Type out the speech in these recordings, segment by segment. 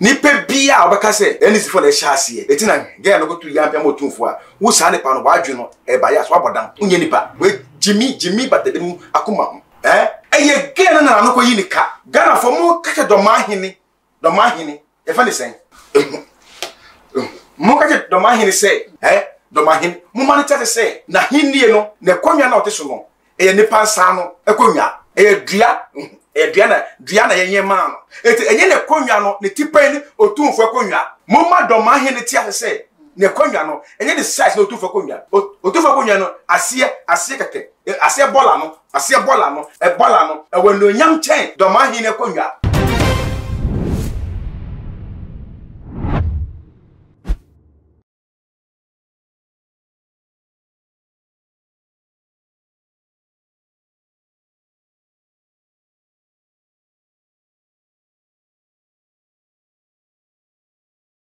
Nipe bia obeka se NC for the shase eti na ge no go to yam pia motumfo a wo sa ne pa no wadwe no e ba ya so abodan unye nipa we Jimmy batedem akoma eye ge na no ko yi nika Ghana for mo kake do mahene e fa ne sen mo kake do mahene se do mahene mo mani tete se na hinnie no na konwa na oteso no e nipa nsa no e konwa e dua na yenye ma no eti enye ne konwa no ne tipa ni otumfo konwa mo ma do mahene ti ase ne konwa no enye the size no otumfo konwa no asie keke asie bola no e bola no e wonu nyam chen do mahene konwa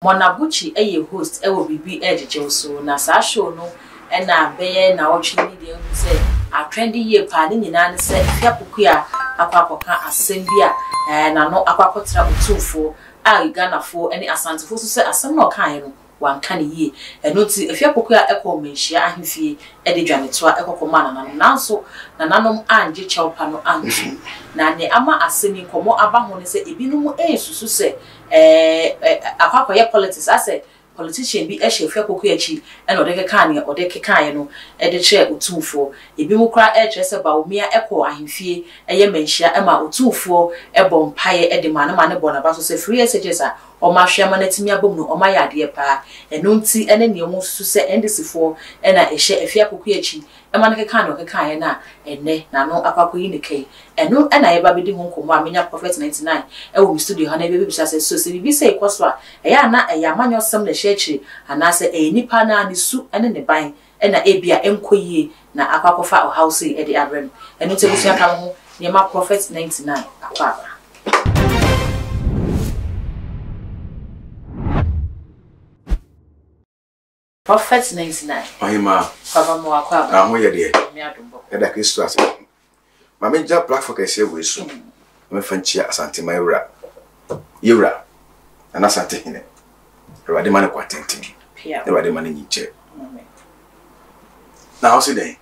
Monabuchi eye host e wo bibi ejeje so na sa show no e na beye na otwe ni de say a trendy year pa ni nyina ne say fiapoku a akwakoka asem bia na no akwakotra otufo a Ghanafo ene asantefo so say asem no kan no wanka ne yie eno ti fiapoku a ekọ menhia ahemfie e de dwaneto a ekokoma na nanso na nanom anje chewpa no antu na ne ama asemi komo aba ho ne say ebinum esusu say akwakoye politics ase politician bi ehye fiapoku achi ena odeke kan ne odeke kan no e de che otumfo ebi mu kra e che se ba omia ekọ ahemfie eye menhia e ma otumfo e bompaye e de mane bona ba so se free messages a o ma hwema na timi abom no o ma yade pa eno nti ene ne mu susu se ndc4 ena ehye afiapoku achi e ma ne kan ne kan na ene na no akwakoyi ne kai eno ena ye ba bedi ho nkomo amenya prophet 99 e wo studio ha na be bisa se so se bibi se ikoso a eya na eya manyo sam na hyechi ana se e nipa na ne su ene ne ban ena ebia enkoyie na akwakofa o house e de abrem eno te busu aka ho ne ma prophet 99 akwa Prophet 99. Mahima. Papa mo akwa. Aho ye de. Me adombo. E da Kristo ase. Ma me ja platform ka se we so. Me fanchia asante mayura. Yura. Ana asante hine. Ewade mane kwatenti. Pia. Ewade mane nyiche. Na how say dey?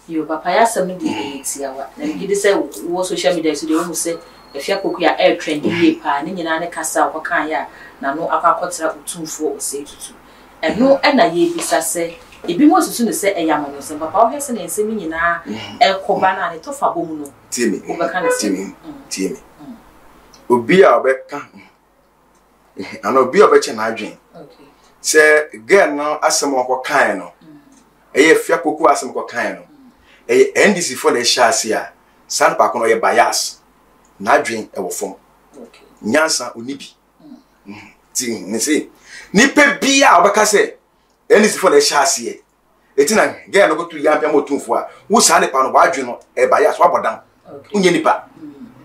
Yo papa ya sam no di etia wa. Na gidi say wo social media so dey wo say afiapoku ya air trend ye pa ne nyina ne kasa wo kan ya na no akwakotra otumfo o sei tutu. Eno ena ye bisa se ebi mo susu ne se eyamanyo se papa o hese ne nsemi nyina ekoba na ne tofa bomu no Timi obeka ne timi obi a obeka ana obi obeche na adwen okay se girl no asem ko kan no eye fiapoku asem ko kan no eye NDC for the shase a san pa ko no ye bias na adwen e wo fom okay nyansa onibi ti ne se nipe bia obeka se NC for the shase eti na ge no go to yam pia motumfo a wo sa ne pa no wadwe no e ba ya so abodan unye nipa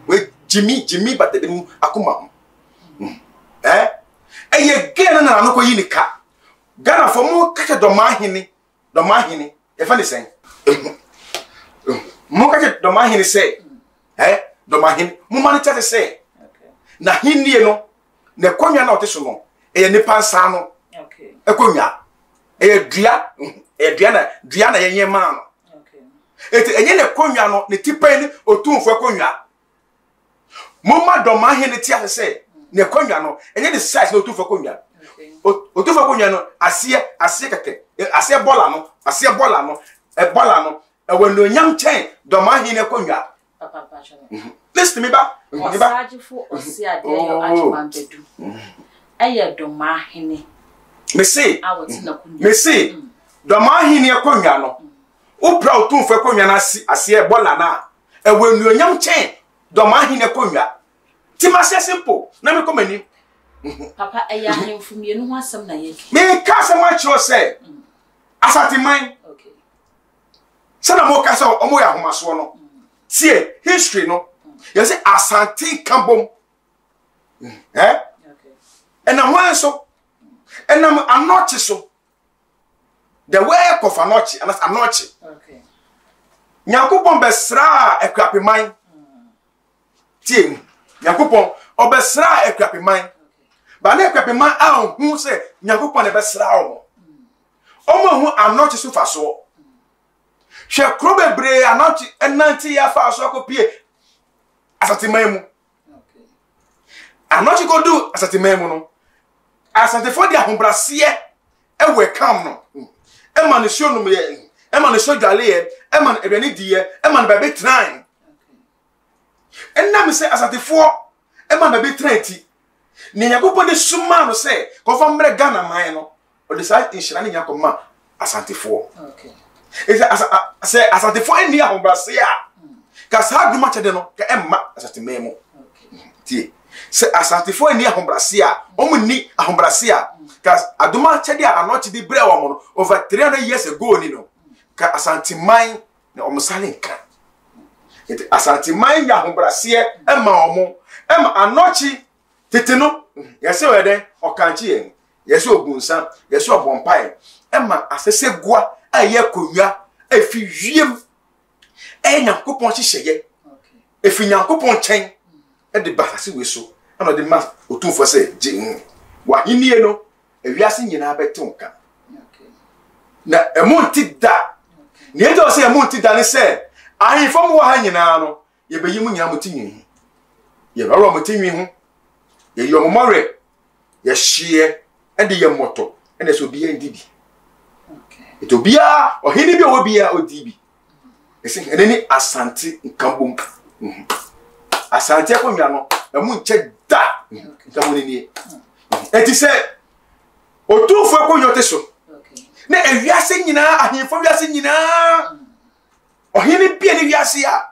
we Jimmy batedem akoma eye ge na no ko yi nika Ghanafo mo kake do mahene e fa ne sen mo kake do mahene se do mahene mo mani tete se na hinnie no ne konwa na oteso no e nipa nsa no okay e konwa e dua na yenye ma no okay eti enye ne konwa no ne tipa ni otumfo konwa mo ma do mahene ti ase ne konwa no enye the size no otumfo konwa otumfo konwa no asie keke asie bola no e bola no e wonu nyam chen do mahene konwa papa chano listen me ba osajifo osia de yo ajimambedu eye do mahene me say awotina kunni me say do mahene konwa no upra otumfo konwa na asie bola na e wonu nyam chen do mahene konwa ti ma se simple na me komani papa eya hemfumie no ho asem na yeki me ka se ma chiro se asati man okay sana mo ka se omo ya homaso no tie history no you say asante kambom okay and na wan so and na anochi so the way of anochi and anochi okay Nyankopon besra ekwapeman tie Nyankopon obesra ekwapeman ba na ekwepe ma a hu se Nyankopon e be sra omo hu anochi so fa so hwe kro bebre anochi enanti ya fa so akopie asante maimu anochi go do asante maimu no asante for dia hombrase e we kam no e ma ne sho no me e ma ne sho dwale e ma edwani die e ma ne ba betran enna me se asante for e ma na betran ti ni Nyankopon de suma no se ko fa mre Ghana man no o de sa inshira ni Nyankopon asante for asante for eni a hombrase a ka sa aduma chede no ka emma asante maimu ti se asante for eni a hombrase a omni a hombrase a ka aduma chede a anochi di bre wa mo no over 300 years ago ni no ka asante man na omsale nka eti asante man ya hombrase emma omo emma anochi tete no yese wede okanchi yen yese ogunsan yese obompai emma asese gua aye konwa efi wiem Nyankopon hihye efi Nyankopon chen e de basase we so ana de ma otumfo se wa hinie no ewiase nyina betonka na emonti da ne ejo se emonti da ne se ahifo mo ha nyina no ye beyimu nyina motinwi ye ro motinwi ho ye yomomore ye hye e de ye moto e na so bi ndibi etobia ohini bi obia odibi esi eneni asante nkambom asante akonwa no emu nche da nkambom ni eti se otufo akonwa teso na ewiase nyina ahimfo wiase nyina ohini bi ni wiase a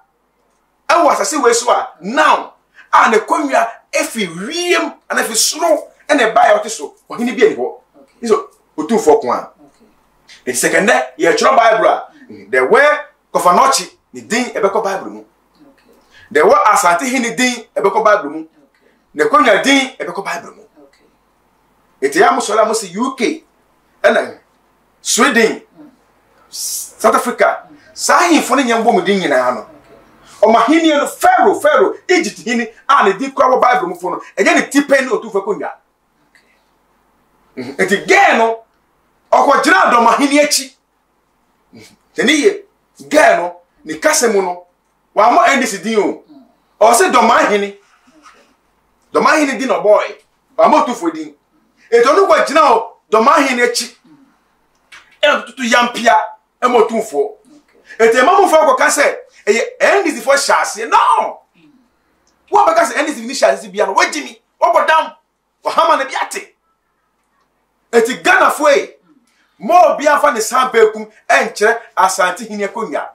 awu asase weso a now a ne konwa efi wiem ana fi soro ene ba ya teso ohini bi ni ho iso otufo kon the second day ye chro Bible the way kofanochi ni din ebeko Bible mu the way asante hi ni din ebeko Bible mu ne konya din ebeko Bible mu eti ya musola mo si UK and Sweden South Africa sahi fo ne nyambo mu din nyina no o mahini no Pharaoh Egypt hini a ne din kwa Bible mu fo no enye ne tipen otufo konya eti geno okojira do mahini echi teniye gano ni kasemu no wa mo endisi din o se do mahini din no boy wa mo tufo din eto no kwajina o do mahini echi e tutu yampia e mo tufo ete mamu fo ko kase e endisi fo shase no wo be kase endisi ni shase bia no wajimi wo bodam wo hama na biate eti Ghana fo e mo bia fa ne sampekum enkere asante hini akonya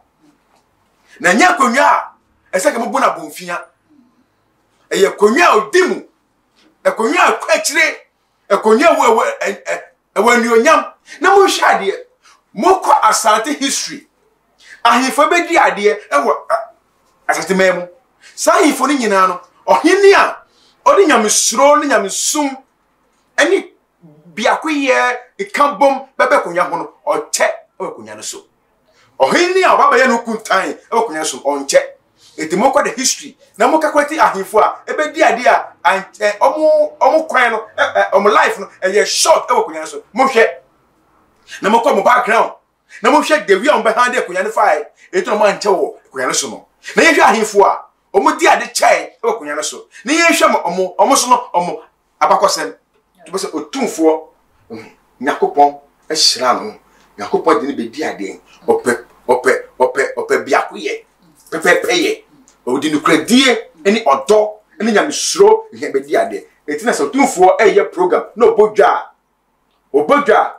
na nya akonya eseke mo bona bonfia eye konya odimu akonya akwachire akonya ewanuonyam na mo hwade mo ko asante history ahifo bedi ade ewo asante memu sahifo ni nyina no ohini a odi nyamesuro ni nyamesum ani biakoye ikambom bebe konya ho no oche konya no so ohini a baba ye no kuntan konya so onche etimoko the history na mo kakwati ahifo a ebedi ade a omo kwan no omo life no eye short konya so mo hwe na mo ko mo background na mo hwe the way on behind konya no fai eto no manche wo konya no so no na ye hwe ahifo a omo di ade chai konya no so na ye hwe omo so no omo abakosem to say otumfo Nyankopon ehira no Nyankopon de ne be di ade ope biakoye pepepeye odi no kradie eni odo eni nyamesuro ihe be di ade etina so otumfo eye program no obodwa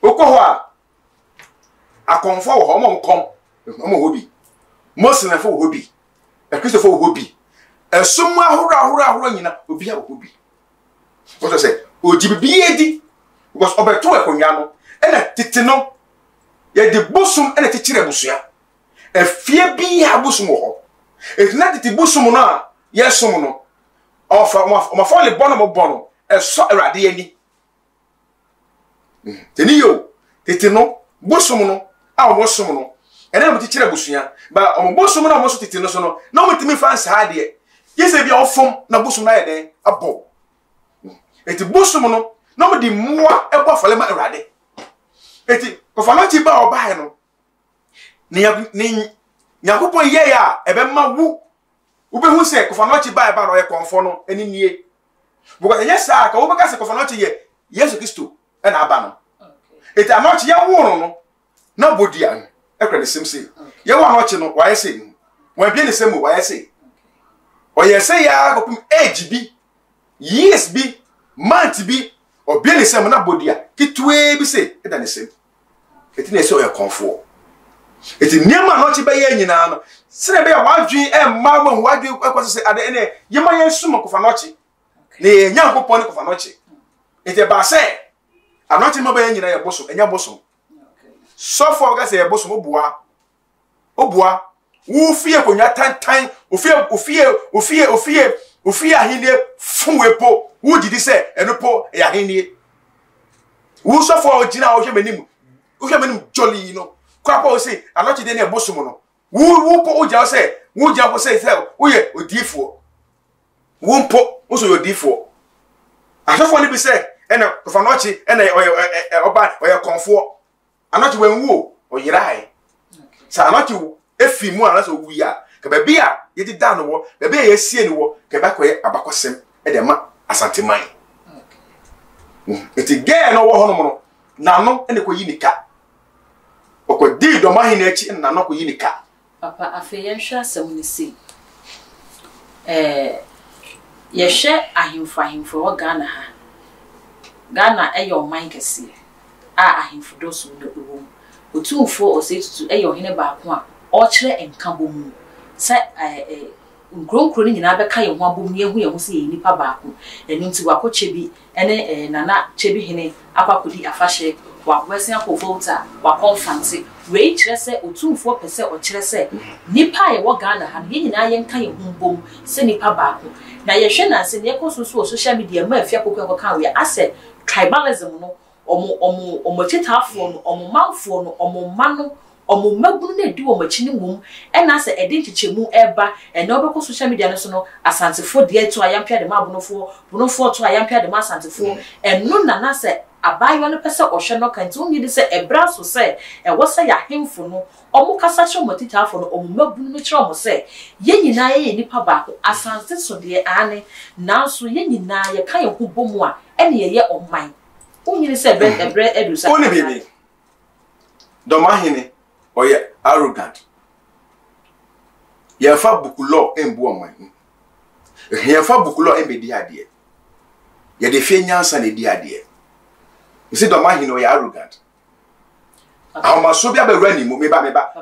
okoho a akonfo wo ho mo nkom mo hobi mosina fo hobi ekristo fo hobi esum ahoro nyina obi a hobi what I say ojibibiye di because obeto ekonya no ena tete no ye de bosum ena tikire busua efie bi ya bosum ho etina tete bosum no a yesom no ofa ma fa le bono eso erade ani teniyo tete no bosum no a bosum no ena mo tikire busua ba o bosum no mo so tete no so no na mo timi fa nsa ade yese bia ofom na bosum na ye den abo eti bosom no no mo di moa ebo afalema awrade eti kofanochi ba oba no ni nyakopon ye ya ebe ma wu ubehu se kofanochi ba no ye konfo no eni nie because yes ka wo beka se kofanochi ye Yesu Kristo e na aba no eti anochi ya wo no na bodia e kra de semse ye wo anochi no wa ye se wa bia ne semu wa ye se o ye se ya kopum age bi years bi month bi obi ne semu na bodia kitwe bi se e da ne sem eti na se o ye konfo eti niam anochi ba ye nyina no sene be ya wadwen e ma mo wadwen ekwaso se ade ene ye ma ye suma kofanochi ne nyankopon ne kofanochi eti ba se anochi mo ba ye nyina ye boso enya boso so for ga se ye boso obua wo fie konya tantan ofie ahine funwepo wo didi se enopo e ahine wo so for ogina wo hwe menim jolly no kwapa o se anochi de ne boso mo no wo po oja se wo ja po se wo ye odifo wo mpo wo so ye odifo asofo ni bi se ena kofanochi ena oba oye konfo anochi wenwo oyirai sa anochi efi mu ana so wuya ka ba bia ye di dan wo ba bia ye sie ni wo ka ba koye abakosem e de ma asanteman eti ge no wo hono mo na no ene ko yinika okodi do ma hin echi na no ko yinika papa afeyen hwa asem ni si ye hwe ahimfo wo Ghana eyo man kese ahimfo do so no ewo otumfo osetutu eyo hene ba ko a o kire enka bomu se nkronkro ni nyina beka ye ho abom ni ehu ye ho se ye nipa ba ko enu nti wakoche bi ene nana chebi hene akwakodi afahye wakwese akofota wakonfanti we kire se otumfo pese o kire se nipa ye wo Ghana ha ye nyina ye nka ye ho bom se nipa ba ko na ye hwe na se ne ekosusu social media ma afia kokko kan we ase tribalism no omo chitafo no omo manfo no omo mano omo magunu na di omo chini mum e na se edi chichemu eba e na obekọ social media no so no asantefo de eto ayampia de ma bonofo to ayampia de ma asantefo enu na se abayo no pese ohwe no kan ti onyi de se ebra so se e wo se ya hemfo no omo kasa che omo titafo no omo magunu no kire omo se ye nyina ye nipa ba ko asante so de ane na so ye nyina ye kan ye ho bomu a ene ye oman onyi se ebre edusa oni bibi do mahine oye arrogant ye fa bukulo embu oman ye fa bukulo embedi ade ye de fe nyansa na di ade you see do mahine oye arrogant awma so bia bewura ni mo me ba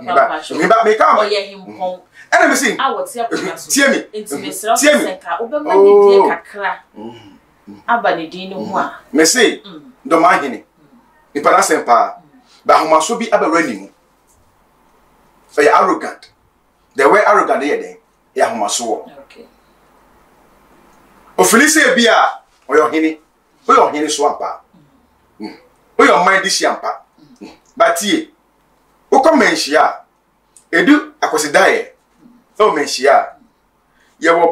ka oye himpon ene me sin awote akoma so tie mi intimesra senka obema ni die kakra abani din no ho a me say do mahine ni para sempa ba awma so bi abewura ni mo so you arrogant the way arrogant dey den ya awma so okay o filise bia oyo hini so ampa oyo mind this ampa batie o come menhia edu akosidae o menhia ye wo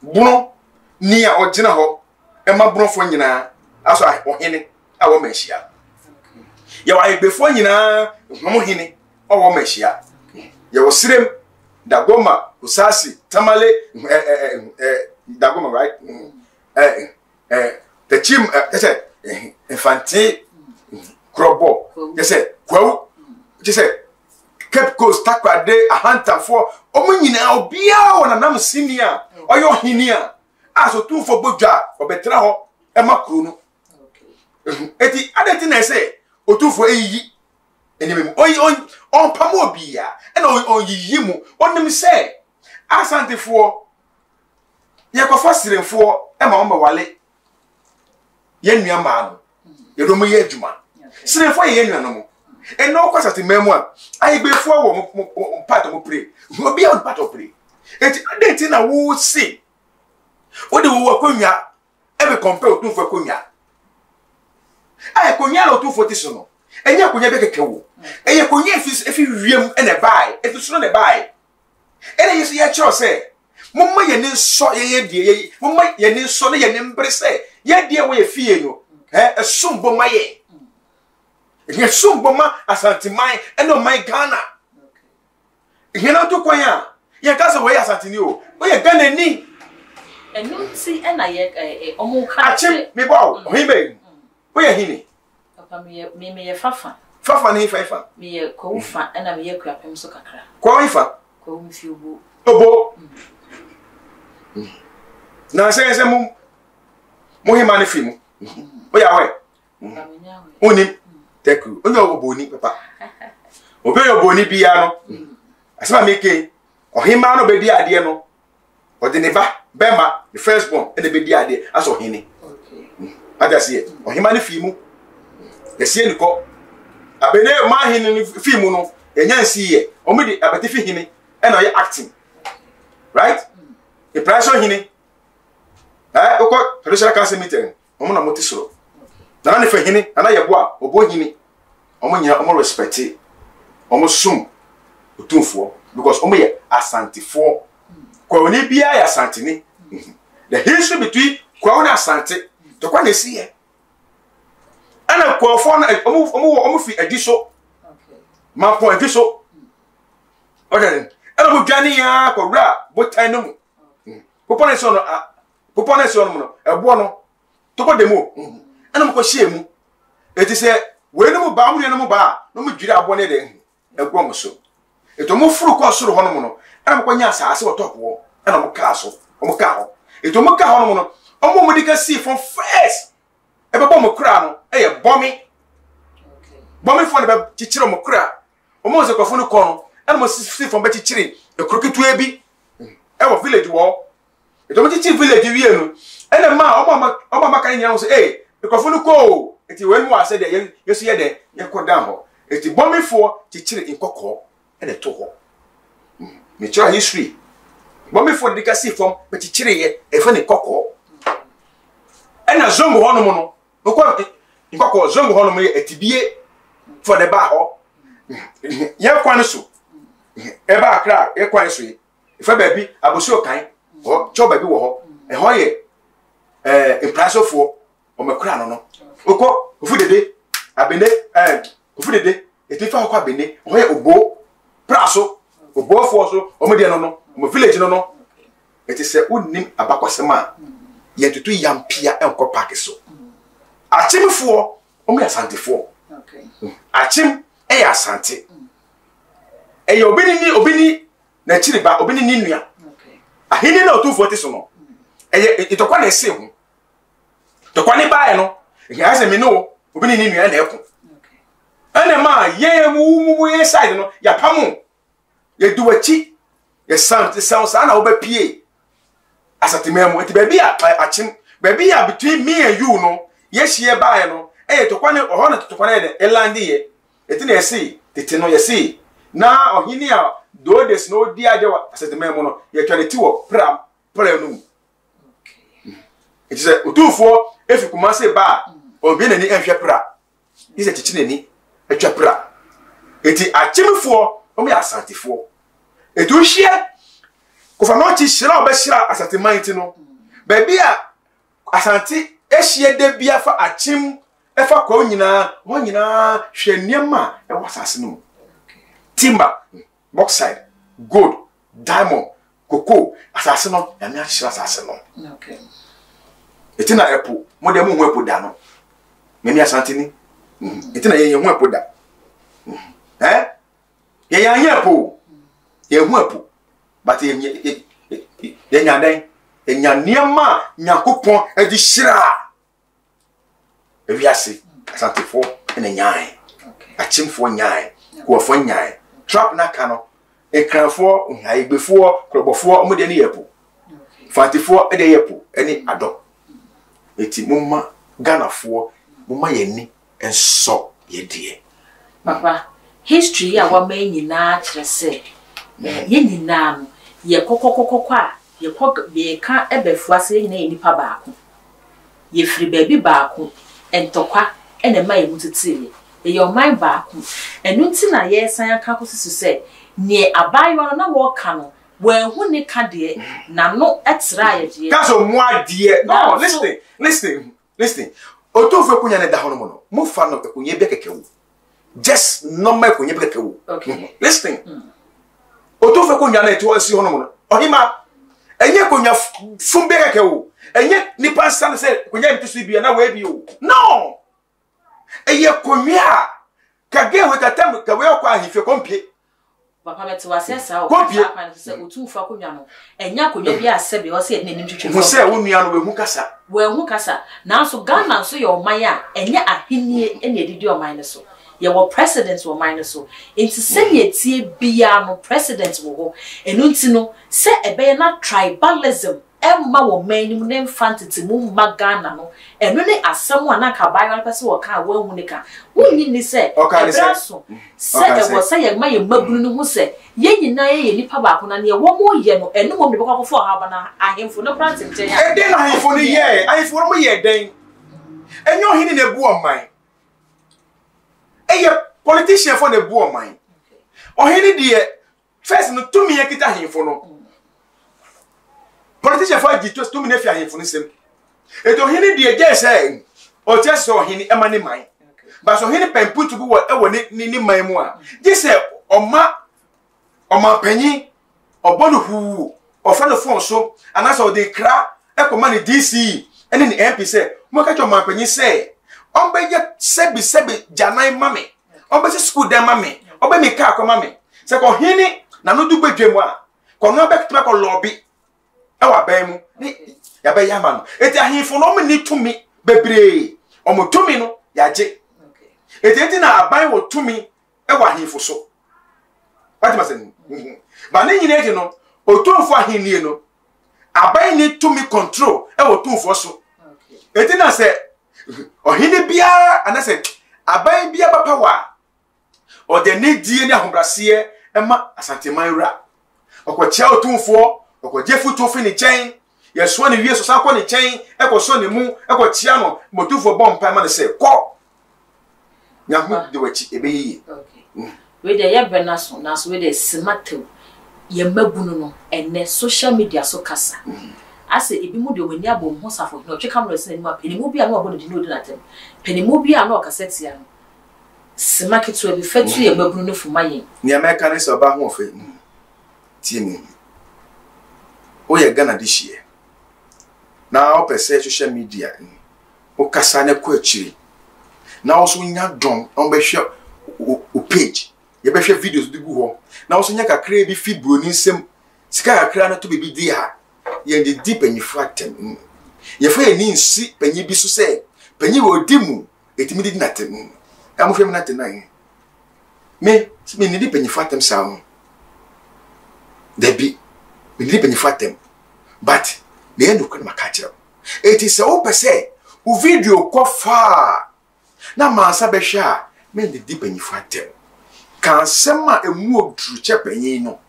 bunu ni a ogina ho e ma bunofo nyina aso ohini a wo menhia ye wa egbefo nyina homo hini o wo menhia ye wo sirem dagoma usasi tamale dagoma right the chim infante krobo yese kwawu yese Cape Coast takwade ahantafo omo nyina obia wona nam sinia oyo hinia aso tumfo bodwa obetra ho emakro no eti adeti na ese otufo eyi enyem on pamo obia e na oyiyi mu onim se asantefo yekofa siremfo e ma omba wale ye nuama no ye do mo ye adwuma siremfo ye nuano mo e no kwasate memu a ayigbefo wo part mo pray obi a part of pray eti adeti na wo se wo de wo akonwa e be compare otufo akonwa akonwa na otufo ti so no enye akonwa be keke wo eye akonwa efi wiem e na bai efi so na bai ene yesu ye cho se Mumma ye nin so ye die mumma ye nin so ne ye nin brese ye die wo ye fie no esumbo ma ye ye sumbo ma asante man eno man Ghana ye na to kwan a ye ka se wo ye asante ni o ye Ghana ni enu ti e na ye omo ka achim me bawo ohime wo ye hini papa me ye fafa ni fa me ye ko fa e na me ye kuapem so kakra ko ifa ko mi fi obo na se mu hima ne fi mu o ya we unim teku onye obo ni papa obe obo ni bia no asema meke ohima no be di ade no o de ne ba bema the first born e de be di ade aso hini ada se ohima ne fi mu ye se ni ko abene ma hini ni fi mu no enya nsi ye o me di abati fi hini e na ye acting right the pressure hini oko traditional council meeting omo na motisoro na ne fa hini ana ye boa obo hini omo nyina omo respect omo sum otumfo because omo ye asantifo kwa oni bia ya asante ni the history between kwa oni asante to kwa nesi ye ana kwa fo na omo fi adiso ma po adiso okay ana bu dwane ya kwa ra botan no mu popone so no ebo no to ko demo ana mo ko hie mu eti se we no mu ba mu no mu ba no mu dwiri abo ne de egwo mo so eto mo furu ko soro ho no mu no ana mo ko nya asase wo top wo ana mo ka so mo ka ho eto mo ka ho no mu no omo mo dika see from first e be bo mo kra no e ye bomi fo ne be chichiro mo kra omo ze ko fo no ko no ana mo see from be chichiri e kroketu ebi e wo village wo eto mo chichi village wie no ene ma omo ma kan nyina so ekofo no ko eti we mu ase de yesu ye de ye ko dan ho eti bomifo chichiri nkokọ ene to ho me try history bomifo de ka see from be chichiri ye e fa ne kokọ ena zongo ho no mo no nkokọ zongo ho no mo ye etibie for the ba ho ye kwan so e ba akra ye kwan so ye fa ba bi aboso kan ho cho ba bi wo ho e ho ye impressofo o mekura no oko ofudede abene ofudede etifa ho kwa bene ho ye obo praso obo fo so o me de no o village no eti se unnim abakwasema ye tutu yampia enko park so achimfo o me asantefo achim e ya asante e yo obini na chiriba obini ni nua ahini na otufo ti so no e itokwa na ese ho tokwa ni bae no ya se me no obini ni nua na eko ene ma ye mu ye side no ya pamu ye duwachi ye sound sound na obapie asatememu eti baby achim baby between me and you no ye hie bae no tokwa ne oho na tokwa na de elandi ye eti na ese tete no ye se na ohini a do des no di ade asatememu no ye twaleti wo pram no eti se otufo efi kuma se ba obi na ni ehwe pra ise chichi na ni etwa pra eti achimfo omi asantifo etu hie kofa no chi hira obehira asantemanti no baby a asanti ehie de bia fa achim efa kwa nyina wo nyina hwe niema e wasase no timber bauxite gold diamond cocoa asase no ya me ahira asase no okay etina epo mo de mo hu epo da no me ni asante ni etina ye hu epo da ye ya hu epo ye hu epo but ye nya dan ye nya niema nyakopon edi hira ewiase asante fo ene nyae achimfo nyae kuofo nyae trap na ka no ekranfo nhaibefo krobofo mo de ni epo fatifo ede yepo eni ado eti mumma Ghana-fo mumma yeni enso yedie papa history ya wa man nyina kire se ye nyina no ye kokokokokwa ye ye ka ebefu ase nyina ye nipa baako ye firi baby baako entokwa ene ma ye mutitire ye oman baako enu nti na ye san aka kosisu se ne abayo no na wo ka no when who ne ka de na no etra ye de kaso mo adie no listen otofu kunya ne da hono no mo fa no kunye be kekewu just normal kunye be kekewu okay listen otofu kunya na eto asi hono no ohima enye kunya fumbe kekewu enye nipa san se kunya mtisu bia na we bi o no eye kunya kage we katam ka we kwa ahifie kompie papa meti wasesa o papa se otufa kunya no enya kunya bi asebe o se nenim twetwe mo se wo nua no we hu kasa na so Ghana so ye oman a enya ahenie ene edidi oman ne so ye wo president wo oman ne so enti se ye tie bia no president wo ho enu nti no se ebe na tribalism emma wo man nim ne mfantiti mu Ghana no enu ne asem a na ka bayo pese wo ka wo hu ne ka wonni ni se ebraso se e wo se ye ma ye mabunu no hu se ye nyina ye nipa ba ko na ne wo mo ye no enu mo de bako fo ha ba na ahemfo no prante nten ya e den ahemfo ni ye ahemfo mo ye den enyo hini na bu oman eye politician for na bu oman ohini de first no tumi ye kita ahemfo no politician for gitu tumi na fi ahemfo no sem eto hini de je say o chese ohini emane man ba so hini pemputu bu wo ni man mu a je say oma panyi obonu hu ofano fon so anasa o de kra ekoma ni DC ene ni MP say mo ka cho man panyi say ombeje sebi janan mame ombeje school dem mame obe mi ka akoma mame se ko hini na no du bedwemu a ko no be tma ko lobby e wa ban mu ni ya be ya ma no eti ahifo no me ni tumi bebre omo tumi no ya je eti na aban wo tumi e wa ahifo so ati masen ba ni nyine je no otumfo ahini no aban ni tumi control e wo tumfo so eti na se ohini bia anase aban bia ba power o de ne die ni ahombrase ema asanteman wura okochia otumfo okojefu tofi ni chen yeso ni wie so sa ko ni chen ekoso ni mu ekochia no motumfo bompa ma ne se ko nyahu de wachi ebeyi okay we de ye benaso na so we de simatew ye mabunu no ene social media so kasa ase ebi mu de wani abom ho safo no twe camera se ni ma penimu bia no obodo di no di na tem penimu bia no okaseti ya no simaketu ebi fatu ye mabunu no fuma yen ni America ne so ba ho ofe tie mi o ye Ghana this year na o pese social media o kasa ne ko achiri na o so nya don on be hwe o page ye be hwe videos di gu ho na o so nya kakra bi fi broni nsem sika kakra na to be bi di ha ye ndi deep and fratem ye fa ye ni nsi panyi bi so se panyi wo di mu etimi di na tem am hwe me na tem na me ni di panyi fratem sa ho de bi me di panyi fratem but me endo ko na makachira eti se o pese o video ko fa na mansa be hwe a me di panyi fratem kan sema emu odru che panyi no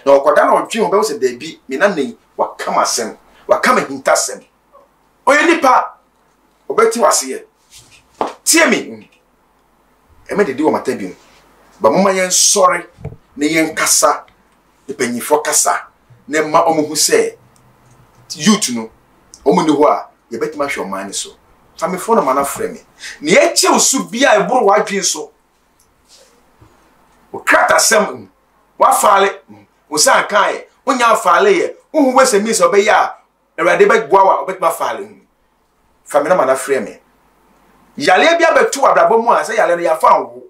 na okoda na odwe ho be se de bi me na nei wakama sem wakama hintasem oye nipa obeti wase tie mi eme de di wo matabium ba mama yen sori ne yen kasa de panyifo kasa ne ma omuhu se youth no omuni ho a ye betima hwe oman so fami fo no mana frame ne ye che osu bia e buru wadwen so o krata sem wa faale o san kan onya faale ye who was a miss obey ya, a radibet boa, but my falling. Famina mana frame. Yale be about 2 abrabomo, say Yale found.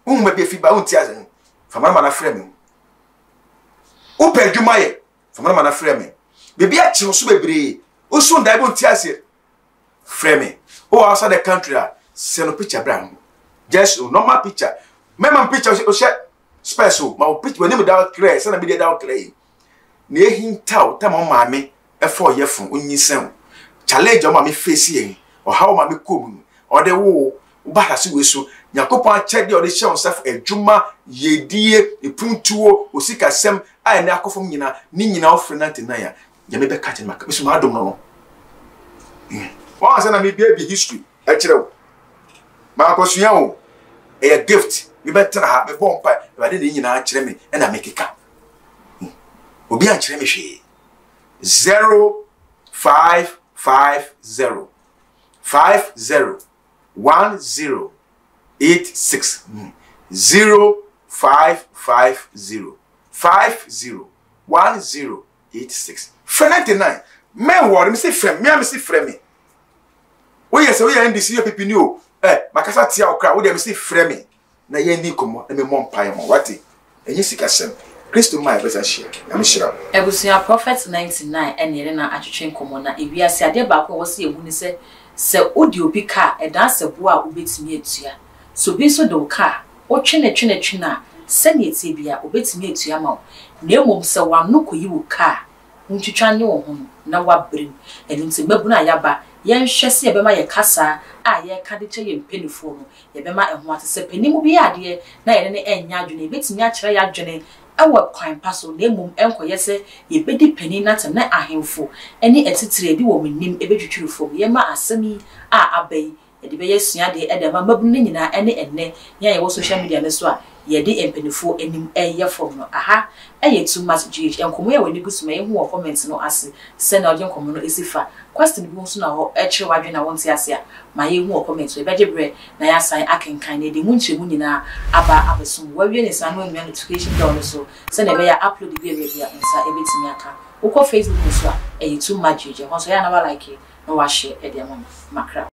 Whom may be a feeble tiazan. Famana mana frame. Open Jumaye, Famana mana frame. Baby at Chosubri, who soon die won't tiaz frame. Oh, outside the country, send a picture brown. Just normal picture. Memon picture special, my picture when without clay, send a bit without clay. Ne hinta ta mo maame e fo yefun onyisem challenge o maame face yen o ha o maame kom o de wo ba se weso yakopon a che de o de she on self adwuma yedie epuntuo osikasem a ne akofom nyina ni nyina ofre na ntina ya ya me be ka che maka bisu ma adom no wa se na me bia bi history e kire wo ma ko sua wo e gift me be tra ha me bompa e ba de nyina kire me e na me keka obi ankyere me hwe 0550 501086 0550 501086 49 men worry me say frame me say frame me we yes we NDC people ni o makasa tia okra we dem say frame me na ye ni komo na me mompai mo wati enyi sika sem Kristo mai besa share am shira ebusia prophet 99 ene na atwetwe komo na ewiase ade ba ko wo se ehu ni se odi obi ka edansebo a obetimi etua so bi so do ka o twene na sene etie bia obetimi etua ma na emom se wano koyi wo ka ntwitwane wo ho na wabrem eni nti babu na yaba yen hwese yebema ye kasa a ye ka de che ye mpenifo no yebema eho atese penimu bi ade na ye ne enya adwene betimi a kire ya adwene ewo kwan paso na emom enkoye se yebedi pani natem na ahemfo eni etitire bi wo menim ebetwitwirifo yema asemi a abai yede be yesua de edema mabu ne nyina ene enne ya ye wo social media ne so a yede empenifo enim eye fom no aha eye too much gh enkomo ye wani gusuma ye hu comment no ase se na odin komo no esifa question bi nso na ho ekire wadwe na wonte ase a ma ye hu comment we beje bre na ya san akenkan ne de munche mu nyina aba abesum wawie ne san no notification down so se na be ya upload bi bia nsa ebetimi aka uko Facebook so a eye too much gh ho so ya na ba like no wa share e de makra